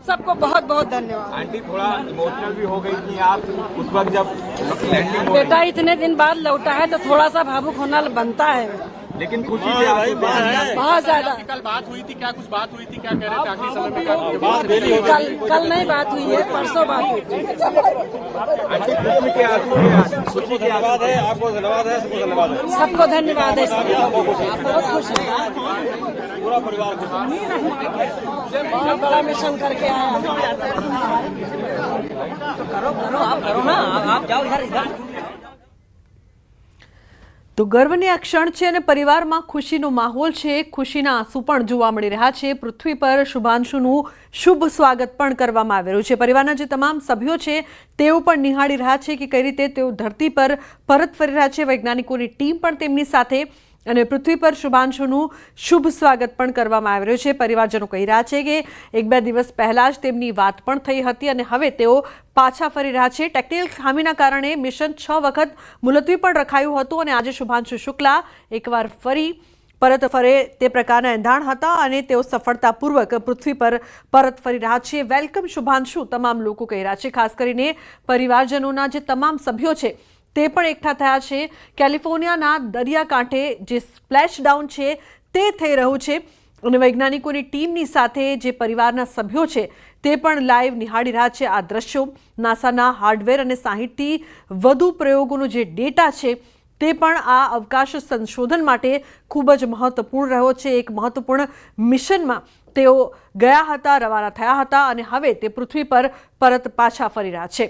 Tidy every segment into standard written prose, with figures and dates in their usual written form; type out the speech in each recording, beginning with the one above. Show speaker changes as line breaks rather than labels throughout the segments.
सबको बहुत बहुत धन्यवाद।
आंटी थोड़ा इमोशनल भी हो गई थी आप उस वक्त जब लैंडिंग
बेटा इतने दिन बाद लौटा है तो थोड़ा सा भावुक होना बनता है,
लेकिन खुशी से आप
बहुत ज्यादा।
कल बात हुई थी, क्या कुछ बात हुई थी, क्या कह रहे थे आखिरी समय में?
कल नहीं बात हुई है, परसों बात हुई थी।
धन्यवाद है आपको, धन्यवाद है सबको, धन्यवाद है
सबको धन्यवाद है। बहुत खुश है,
पूरा परिवार
बहुत बड़ा मिशन करके आया।
करो ना, आप जाओ इधर।
તો ગર્વની આ ક્ષણ છે અને પરિવારમાં ખુશીનો માહોલ છે, ખુશીના આંસુ પણ જોવા મળી રહ્યા છે। પૃથ્વી પર શુભાંશુનું શુભ સ્વાગત પણ કરવામાં આવી રહ્યું છે। પરિવારના જે તમામ સભ્યો છે તેઓ પણ નિહાળી રહ્યા છે કે કઈ રીતે તેઓ ધરતી પર પરત ફરી રહ્યા છે। વૈજ્ઞાનિકોની ટીમ પણ તેમની સાથે અને પૃથ્વી પર શુભાંશુનું શુભ સ્વાગત પણ કરવામાં આવી રહ્યું છે। પરિવારજનો કહી રહ્યા છે કે એક બે દિવસ પહેલાં જ તેમની વાત પણ થઈ હતી અને હવે તેઓ પાછા ફરી રહ્યા છે। ટેકનિકલ ખામીના કારણે મિશન 6 વખત મુલતવી પણ રખાયું હતું અને આજે શુભાંશુ શુક્લા એકવાર ફરી પરત ફરે તે પ્રકારના એંધાણ હતા અને તેઓ સફળતાપૂર્વક પૃથ્વી પર પરત ફરી રહ્યા છે। વેલકમ શુભાંશુ, તમામ લોકો કહી રહ્યા છે। ખાસ કરીને પરિવારજનોના જે તમામ સભ્યો છે તે પણ એકઠા થયા છે। કેલિફોર્નિયાના દરિયાકાંઠે જે સ્પ્લેશ ડાઉન છે તે થઈ રહ્યું છે અને વૈજ્ઞાનિકોની ટીમની સાથે જે પરિવારના સભ્યો છે તે પણ લાઈવ નિહાળી રહ્યા છે આ દ્રશ્યો। નાસાના હાર્ડવેર અને 60થી વધુ પ્રયોગોનો જે ડેટા છે તે પણ આ અવકાશ સંશોધન માટે ખૂબ જ મહત્વપૂર્ણ રહ્યો છે। એક મહત્વપૂર્ણ મિશનમાં તેઓ ગયા હતા, રવાના થયા હતા અને હવે તે પૃથ્વી પર પરત પાછા ફરી રહ્યા છે।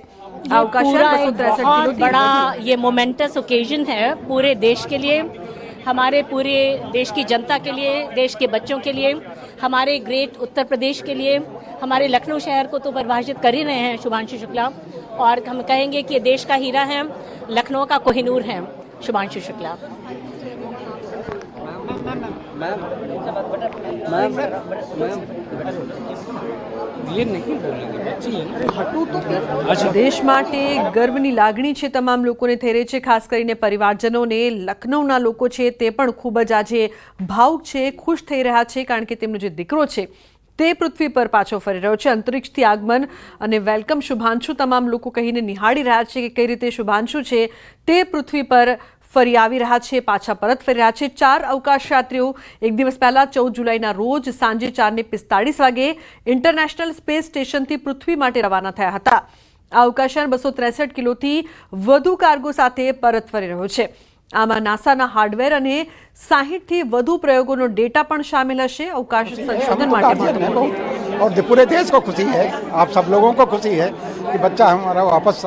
बहुत बड़ा ये मोमेंटस ओकेजन है पूरे देश के लिए, हमारे पूरे देश की जनता के लिए, देश के बच्चों के लिए, हमारे ग्रेट उत्तर प्रदेश के लिए। हमारे लखनऊ शहर को तो परिभाषित कर ही रहे हैं शुभांशु शुक्ला, और हम कहेंगे कि देश का हीरा है, लखनऊ का कोहिनूर है शुभांशु शुक्ला।
દેશ માટે ગર્વની લાગણી છે તમામ લોકોને થઈ રહી છે। ખાસ કરીને પરિવારજનોને લખનૌના લોકો છે તે પણ ખૂબ જ આજે ભાવુક છે, ખુશ થઈ રહ્યા છે કારણ કે તેમનો જે દીકરો છે તે પૃથ્વી પર પાછો ફરી રહ્યો છે। અંતરિક્ષથી આગમન અને વેલકમ શુભાંશુ તમામ લોકો કહીને નિહાળી રહ્યા છે કે કઈ રીતે શુભાંશુ છે તે પૃથ્વી પર ફરી આવી રહ્યા છે, પાછા પરત ફરી રહ્યા છે। 4 અવકાશ યાત્રીઓ એક દિવસ પહેલા 14 જુલાઈના રોજ સાંજે 4:45 વાગે ઇન્ટરનેશનલ સ્પેસ સ્ટેશનથી પૃથ્વી માટે રવાના થયા હતા। આ અવકાશયાન 263 કિલોથી વધુ કાર્ગો સાથે પરત ફરી રહ્યો છે। આમાં નાસાના હાર્ડવેર અને 60થી વધુ પ્રયોગોનો ડેટા પણ શામેલ હશે। અવકાશ સંશોધન માટે
और पूरे देश को खुशी है, आप सब लोगों को खुशी है कि बच्चा हमारा वापस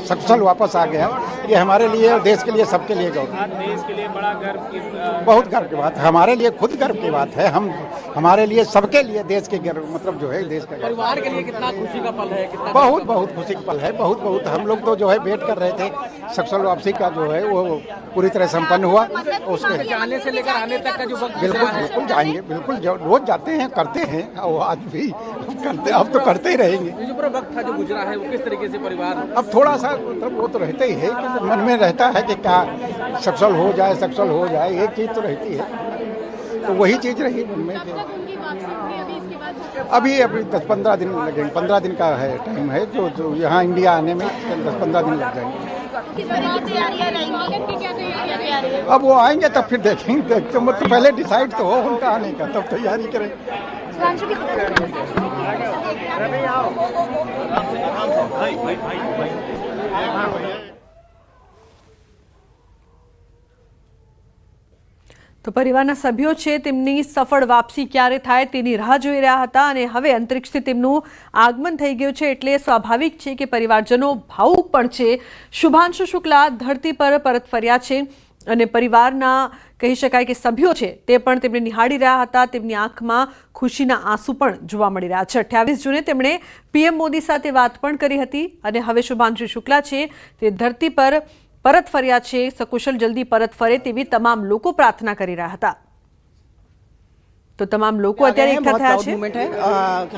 सकुशल वापस आ गया। ये हमारे लिए और देश के लिए सबके लिए गौरव,
देश के लिए बड़ा गर्व की
बहुत गर्व की बात है। हमारे लिए खुद गर्व की बात है, हम हमारे लिए सबके लिए देश के गर्व मतलब जो है देश का
परिवार के लिए कितना खुशी का पल है, कितना
बहुत बहुत खुशी का पल है। बहुत बहुत हम लोग तो जो है वेट कर रहे थे, सकुशल वापसी का जो है वो पूरी तरह संपन्न हुआ। उसके
जाने से लेकर आने तक का जो वक्त
बिल्कुल बिल्कुल जाएंगे, बिल्कुल रोज जाते हैं, करते हैं और आज भी करते, अब तो करते ही रहेंगे।
जो पूरा वक्त था जो गुजरा है वो किस तरीके से परिवार,
अब थोड़ा सा मतलब वो तो रहता ही है कि मन में रहता है कि क्या सकुशल हो जाए, सकुशल हो जाए, एक चीज़ तो रहती है, तो वही चीज़ रही मन में। अभी 10-15 दिन लगेंगे, 15 दिन का है टाइम है जो यहाँ इंडिया आने में 10-15 दिन लग जाएंगे। अब वो आएंगे तब फिर देखेंगे, देखते मतलब पहले डिसाइड तो हो उनका आने का, तब तैयारी करेंगे।
તો પરિવારના સભ્યો છે તેમની સફળ વાપસી ક્યારે થાય તેની રાહ જોઈ રહ્યા હતા અને હવે અંતરિક્ષથી તેમનું આગમન થઈ ગયું છે એટલે સ્વાભાવિક છે કે પરિવારજનો ભાવુક પણ છે। શુભાંશુ શુક્લા ધરતી પર પરત ફર્યા છે અને પરિવારના કહી શકાય કે સભ્યો છે તે પણ તેમને નિહાળી રહ્યા હતા। તેમની આંખમાં ખુશીના આંસુ પણ જોવા મળી રહ્યા છે। 28 જૂને તેમણે પીએમ મોદી સાથે વાત પણ કરી હતી અને હવે શુભાંશુ શુક્લા છે તે ધરતી પર પરત ફર્યા છે। સકુશલ જલ્દી પરત ફરે તેવી તમામ લોકો પ્રાર્થના કરી રહ્યા હતા। तो तमाम लोग અત્યારે એકઠા થયા છે।
मूवमेंट है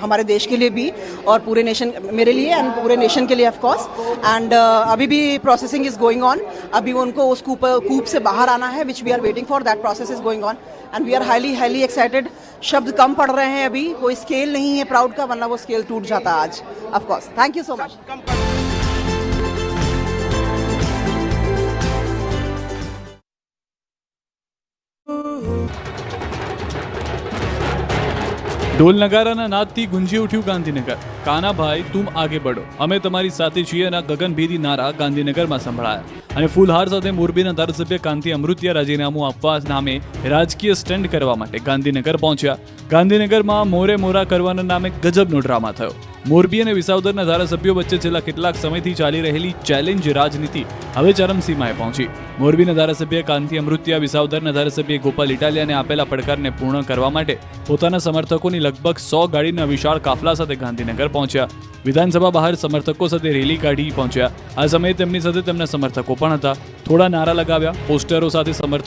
हमारे देश के लिए भी और पूरे नेशन, मेरे लिए एंड पूरे नेशन के लिए ऑफ कोर्स। एंड अभी भी प्रोसेसिंग इज गोइंग ऑन, अभी उनको उस कूप से बाहर आना है, which we are waiting for, that process is going on. And we are highly excited. शब्द कम पड़ रहे हैं अभी, कोई स्केल नहीं है प्राउड का, वरना वो स्केल टूट जाता आज. Of course. Thank you so much.
ઢોલ નગારાના નાદથી ગુંજી ઉઠ્યું ગાંધીનગર. કાનાભાઈ તુમ આગે બઢો, અમે તમારી સાથે છીએ ના ગગનભેદી નારા ગાંધીનગરમાં સંભળાયા. અને ફૂલહાર સાથે મોરબીના ધારાસભ્ય કાંતિ અમૃતિયા રાજીનામું આપવા નામે રાજકીય સ્ટન્ટ કરવા માટે ગાંધીનગર પહોંચ્યા. ગાંધીનગરમાં મોરે મોરા કરવાના નામે ગજબનો ડ્રામા થયો. મોરબી અને વિસાવદરના ધારાસભ્યો વચ્ચે છેલ્લા કેટલાક સમયથી ચાલી રહેલી ચેલેન્જ રાજનીતિ હવે ચરમસીમાએ પહોંચી. મોરબીના ધારાસભ્ય કાંતિ અમૃતિયા વિસાવદરના ધારાસભ્ય ગોપાલ ઇટાલિયાને આપેલા પડકારને પૂર્ણ કરવા માટે પોતાના સમર્થકોની લગભગ 100 ગાડીના વિશાળ કાફલા સાથે ગાંધીનગર પહોંચ્યા. વિધાનસભા બહાર સમર્થકો સાથે રેલી કાઢી પહોંચ્યા. આ સમયે તેમની સાથે તેમના સમર્થકો પણ હતા. થોડા નારા લગાવ્યા, પોસ્ટરો સાથે સમર્થકો